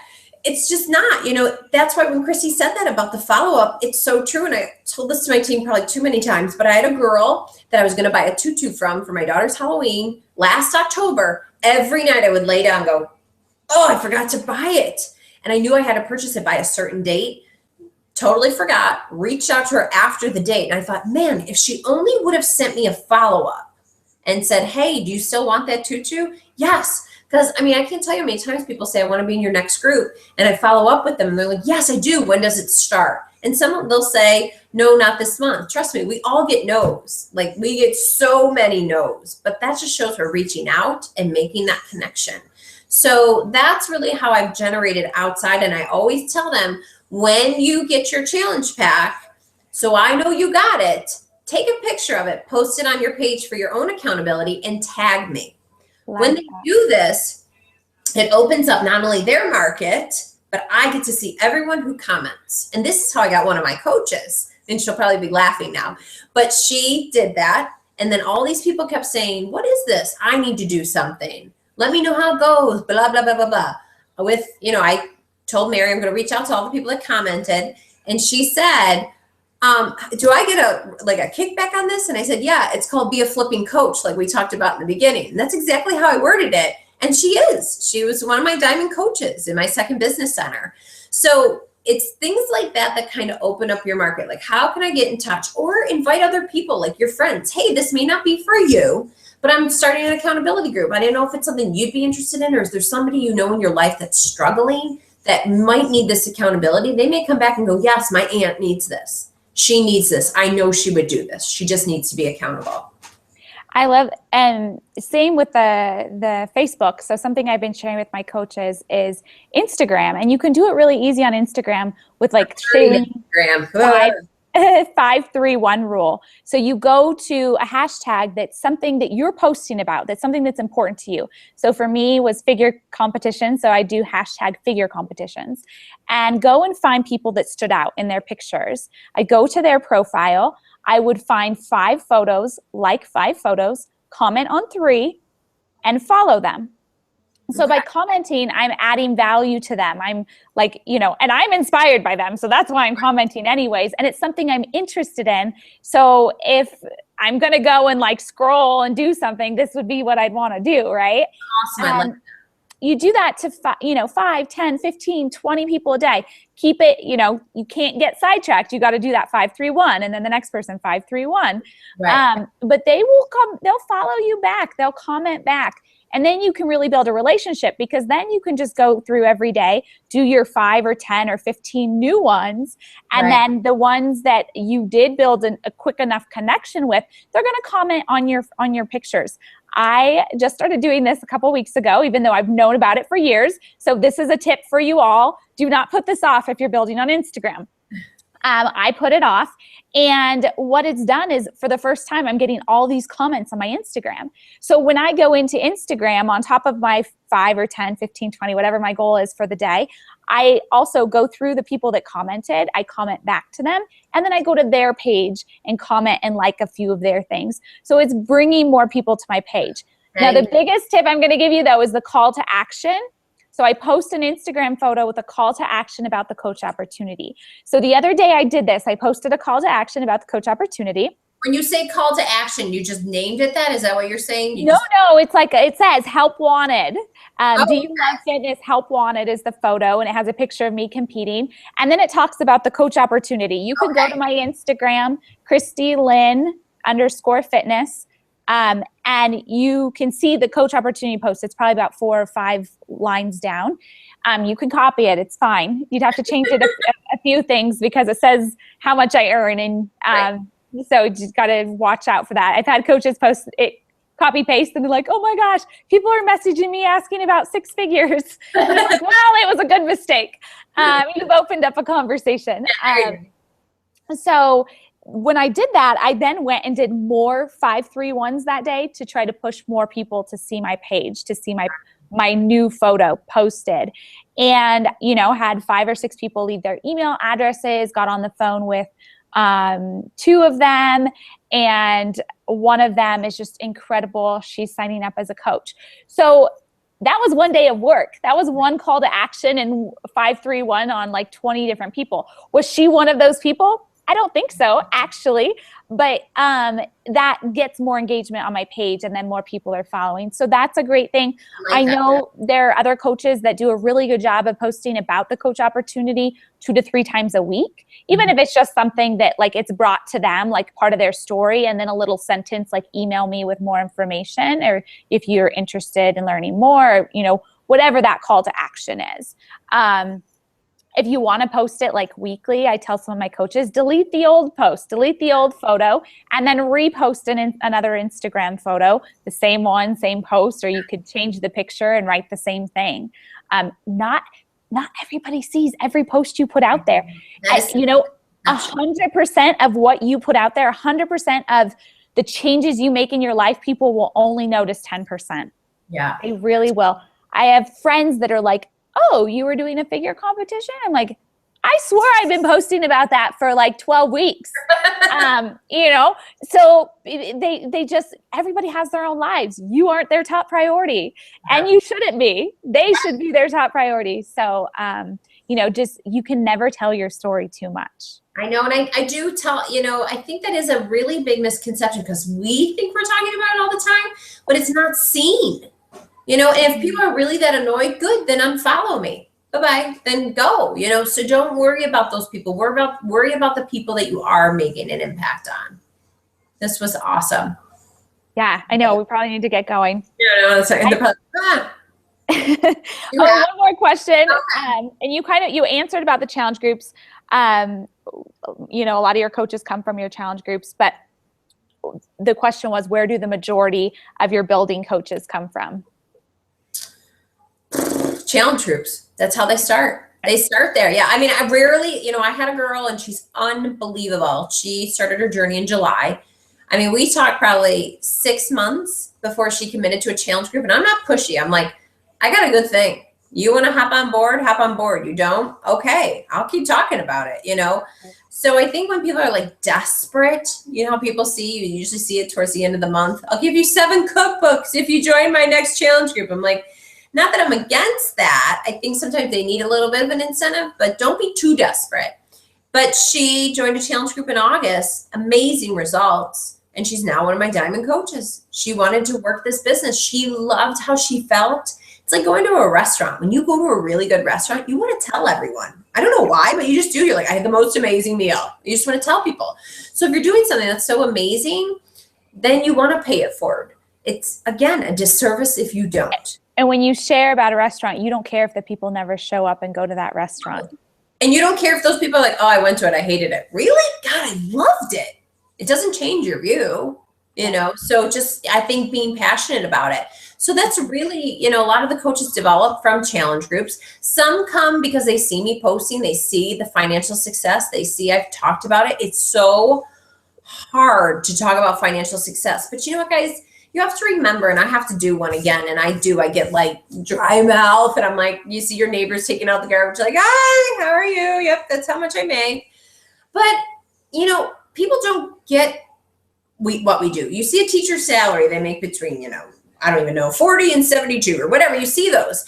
It's just not, you know, that's why when Kristi said that about the follow-up, it's so true. And I told this to my team probably too many times, but I had a girl that I was going to buy a tutu from for my daughter's Halloween last October. Every night I would lay down and go, oh, I forgot to buy it. And I knew I had to purchase it by a certain date. Totally forgot, reached out to her after the date. And I thought, man, if she only would have sent me a follow-up and said, hey, do you still want that tutu? Yes. Because, I mean, I can't tell you how many times people say, I want to be in your next group. And I follow up with them. And they're like, yes, I do. When does it start? And they'll say, no, not this month. Trust me, we all get no's. Like, we get so many no's. But that just shows we're reaching out and making that connection. So that's really how I've generated outside. And I always tell them, when you get your challenge pack, so I know you got it, take a picture of it, post it on your page for your own accountability, and tag me. When they do this, it opens up not only their market, but I get to see everyone who comments. And this is how I got one of my coaches, and she'll probably be laughing now, but she did that. And then all these people kept saying, what is this? I need to do something. Let me know how it goes, blah, blah, blah, blah, blah. With, you know, I told Mary I'm going to reach out to all the people that commented. And she said, do I get a kickback on this? And I said, yeah, it's called Be a Flipping Coach, like we talked about in the beginning. And that's exactly how I worded it. And she was one of my diamond coaches in my second business center. So it's things like that that kind of open up your market. Like, how can I get in touch, or invite other people, like your friends? Hey, this may not be for you, but I'm starting an accountability group. I didn't know if it's something you'd be interested in, or is there somebody you know in your life that's struggling that might need this accountability? They may come back and go, yes, my aunt needs this. She needs this. I know she would do this. She just needs to be accountable. I love, and same with the Facebook. So something I've been sharing with my coaches is Instagram, and you can do it really easy on Instagram with like Instagram. 5-3-1 rule. So you go to a hashtag that's something that you're posting about, that's something that's important to you. So for me was figure competition. So I do hashtag figure competitions, and go and find people that stood out in their pictures. I go to their profile. I would find 5 photos, like 5 photos, comment on 3, and follow them. So by commenting, I'm adding value to them. I'm like, you know, and I'm inspired by them. So that's why I'm commenting anyways. And it's something I'm interested in. So if I'm going to go and like scroll and do something, this would be what I'd want to do, right? Awesome. You do that to, 5, 10, 15, 20 people a day. Keep it, you can't get sidetracked. You got to do that 5-3-1, and then the next person 5-3-1. Right. But they will come, they'll follow you back. They'll comment back. And then you can really build a relationship, because then you can just go through every day, do your 5 or 10 or 15 new ones. And then the ones that you did build a quick enough connection with, they're going to comment on your pictures. I just started doing this a couple weeks ago, even though I've known about it for years. So this is a tip for you all. Do not put this off if you're building on Instagram. I put it off. And what it's done is, for the first time, I'm getting all these comments on my Instagram. So when I go into Instagram, on top of my 5 or 10, 15, 20, whatever my goal is for the day, I also go through the people that commented. I comment back to them. And then I go to their page and comment and like a few of their things. So it's bringing more people to my page. Now, the biggest tip I'm going to give you, though, is the call to action. So I post an Instagram photo with a call to action about the coach opportunity. So the other day I did this. I posted a call to action about the coach opportunity. When you say call to action, you just named it that? Is that what you're saying? No, it's like, it says help wanted. Do you love fitness? Help wanted is the photo, and it has a picture of me competing. And then it talks about the coach opportunity. You can go to my Instagram, KristiLynn_fitness. And you can see the coach opportunity post. It's probably about 4 or 5 lines down. You can copy it. It's fine. You'd have to change it a few things, because it says how much I earn. And so you just got to watch out for that. I've had coaches post it copy paste and they're like, oh my gosh, people are messaging me asking about six figures. And I'm like, well, it was a good mistake. You've opened up a conversation. So when I did that, I then went and did more 531s that day to try to push more people to see my page, to see my new photo posted. And, you know, had 5 or 6 people leave their email addresses, got on the phone with 2 of them. And one of them is just incredible. She's signing up as a coach. So that was one day of work. That was one call to action and 531 on like 20 different people. Was she one of those people? I don't think so, actually, but that gets more engagement on my page and then more people are following. So that's a great thing. I know there are other coaches that do a really good job of posting about the coach opportunity 2 to 3 times a week, even if it's just something that like it's brought to them, like part of their story, and then a little sentence like email me with more information, or if you're interested in learning more, or, you know, whatever that call to action is. If you want to post it like weekly, I tell some of my coaches, delete the old post, delete the old photo, and then repost another Instagram photo, the same one, same post, or you could change the picture and write the same thing. Not everybody sees every post you put out there. You know, 100% of what you put out there, 100% of the changes you make in your life, people will only notice 10%. Yeah. They really will. I have friends that are like, oh, you were doing a figure competition? I'm like, I swear I've been posting about that for like 12 weeks. You know, so they just, everybody has their own lives. You aren't their top priority, and you shouldn't be. They should be their top priority. So, you know, just, you can never tell your story too much. I know. And I do tell, you know, I think that is a really big misconception, because we think we're talking about it all the time, but it's not seen. You know, and if people are really that annoyed, good, then unfollow me. Bye-bye. Then go, you know, so don't worry about those people. Worry about the people that you are making an impact on. This was awesome. Yeah, I know. We probably need to get going. Yeah, no, sorry. One more question. Okay. And you answered about the challenge groups. You know, a lot of your coaches come from your challenge groups, but the question was, where do the majority of your building coaches come from? Challenge groups. That's how they start. They start there. Yeah. I mean, I rarely, you know, I had a girl and she's unbelievable. She started her journey in July. I mean, we talked probably 6 months before she committed to a challenge group, and I'm not pushy. I'm like, I got a good thing. You want to hop on board? Hop on board. You don't? Okay. I'll keep talking about it, you know? So I think when people are like desperate, you know how people see, you usually see it towards the end of the month. I'll give you 7 cookbooks if you join my next challenge group. I'm like, not that I'm against that. I think sometimes they need a little bit of an incentive, but don't be too desperate. But she joined a challenge group in August, amazing results. And she's now one of my diamond coaches. She wanted to work this business. She loved how she felt. It's like going to a restaurant. When you go to a really good restaurant, you want to tell everyone. I don't know why, but you just do. You're like, I had the most amazing meal. You just want to tell people. So if you're doing something that's so amazing, then you want to pay it forward. It's, again, a disservice if you don't. And when you share about a restaurant, you don't care if the people never show up and go to that restaurant. And you don't care if those people are like, oh, I went to it, I hated it. Really? God, I loved it. It doesn't change your view, you know? So just, I think, being passionate about it. So that's really, you know, a lot of the coaches develop from challenge groups. Some come because they see me posting, they see the financial success, they see I've talked about it. It's so hard to talk about financial success. But you know what, guys? You have to remember, and I have to do one again, and I get like dry mouth, and I'm like, you see your neighbors taking out the garbage, like, hi, how are you? Yep, that's how much I make. But, you know, people don't get what we do. You see a teacher's salary, they make between, you know, I don't even know, 40 and 72 or whatever. You see those.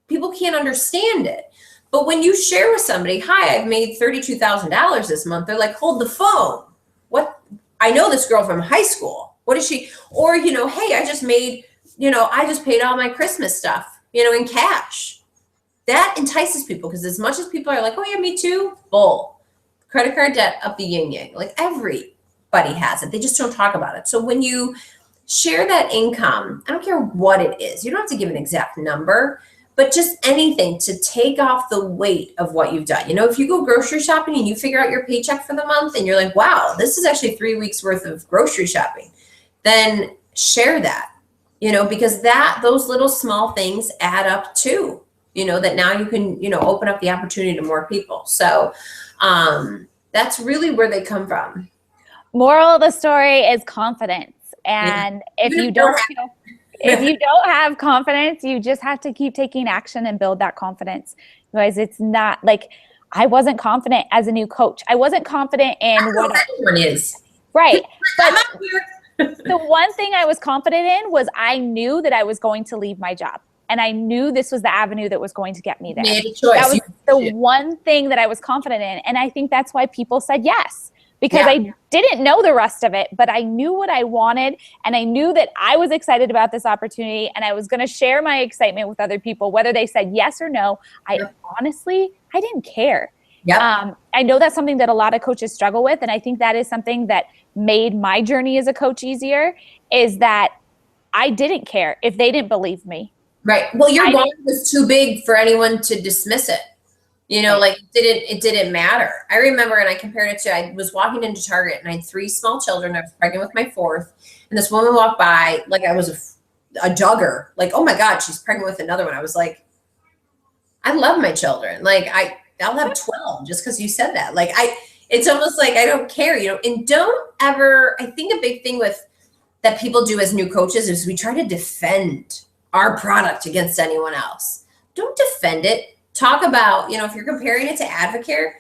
People can't understand it. But when you share with somebody, hi, I've made $32,000 this month, they're like, hold the phone. What? I know this girl from high school. What is she? Or, you know, hey, I just paid all my Christmas stuff, you know, in cash. That entices people, because as much as people are like, oh yeah, me too, bull. Credit card debt up the yin yang. Like, everybody has it. They just don't talk about it. So when you share that income, I don't care what it is. You don't have to give an exact number, but just anything to take off the weight of what you've done. You know, if you go grocery shopping and you figure out your paycheck for the month and you're like, wow, this is actually 3 weeks worth of grocery shopping. then share that, you know, because those little small things add up too, you know, that now you can, you know, open up the opportunity to more people. So that's really where they come from. Moral of the story is confidence. And if you don't have confidence, you just have to keep taking action and build that confidence. Guys, it's not like I wasn't confident as a new coach. I wasn't confident in what everyone is. Right. But the one thing I was confident in was I knew that I was going to leave my job. And I knew this was the avenue that was going to get me there. Made a choice. That was the one thing that I was confident in. And I think that's why people said yes. Because I didn't know the rest of it, but I knew what I wanted, and I knew that I was excited about this opportunity, and I was going to share my excitement with other people, whether they said yes or no. Honestly, I didn't care. Yep. I know that's something that a lot of coaches struggle with, and I think that is something that made my journey as a coach easier, is that I didn't care if they didn't believe me. Right. Well, your why was too big for anyone to dismiss it. You know, like it didn't matter. I remember, and I compared it to, I was walking into Target and I had 3 small children. I was pregnant with my 4th, and this woman walked by like I was a jogger. Like, oh my God, she's pregnant with another one. I was like, I love my children. Like I'll have 12 just because you said that. Like it's almost like I don't care, you know. And don't ever. I think a big thing that people do as new coaches is we try to defend our product against anyone else. Don't defend it. Talk about, you know, if you're comparing it to Advocare,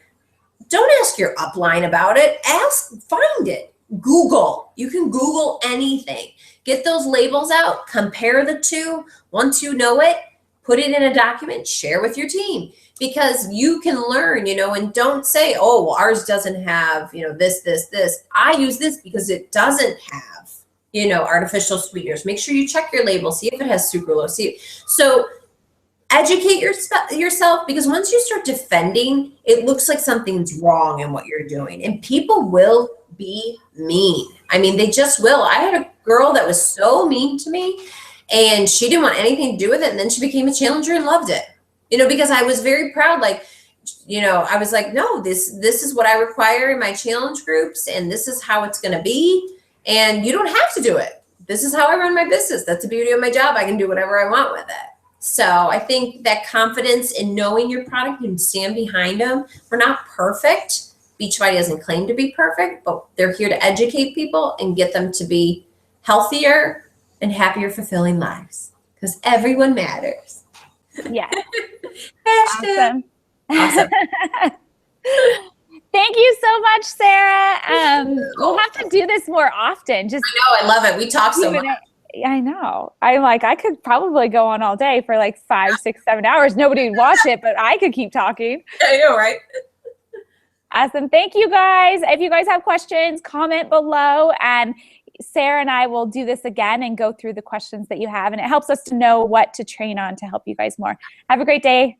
don't ask your upline about it. Find it. Google. You can Google anything. Get those labels out. Compare the two. Once you know it, put it in a document. Share with your team, because you can learn, you know, and don't say, oh, well, ours doesn't have, you know, this. I use this because it doesn't have, you know, artificial sweeteners. Make sure you check your label. See if it has sucralose. So educate yourself, because once you start defending, it looks like something's wrong in what you're doing, and people will be mean. I mean, they just will. I had a girl that was so mean to me, and she didn't want anything to do with it, and then she became a challenger and loved it, you know, because I was very proud. Like, you know, I was like, no, this is what I require in my challenge groups, and this is how it's going to be, and you don't have to do it. This is how I run my business. That's the beauty of my job. I can do whatever I want with it. So I think that confidence in knowing your product and stand behind them. We're not perfect. Beachbody doesn't claim to be perfect, but they're here to educate people and get them to be healthier and happier, fulfilling lives, because everyone matters. Yeah. Awesome. Thank you so much, Sarah. We'll have to do this more often. I know, I love it. We talk so much. I know. I'm like, I could probably go on all day for like 5, 6, 7 hours. Nobody would watch it, but I could keep talking. I know, right? Awesome. Thank you, guys. If you guys have questions, comment below, and Sarah and I will do this again and go through the questions that you have, and it helps us to know what to train on to help you guys more. Have a great day.